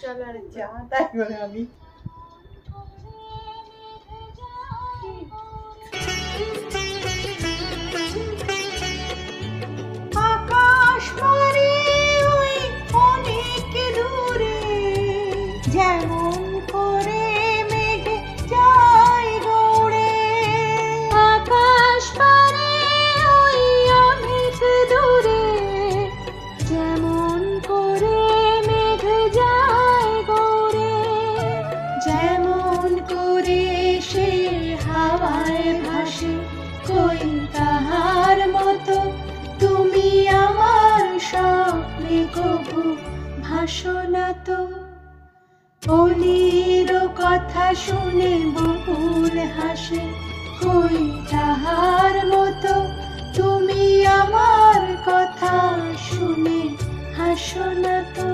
চলো আর যা তাই করে আমি আকাশ পারে ওই অনেক দূরে যেমন করে মেঘ যায় গৌড়ে। আকাশ পারে ওই অনেক দূরে যেমন করে মেঘ যায় গৌড়ে। যেমন করে সে হাওয়ায় ভাসে কই তাহার মতো তুমি আমার স্বপ্নে কবু ভাসো না তো। অলির কথা শুনে বকুল হাসে কই তাহার মতো তুমি আমার কথা শুনে হাসো না তো।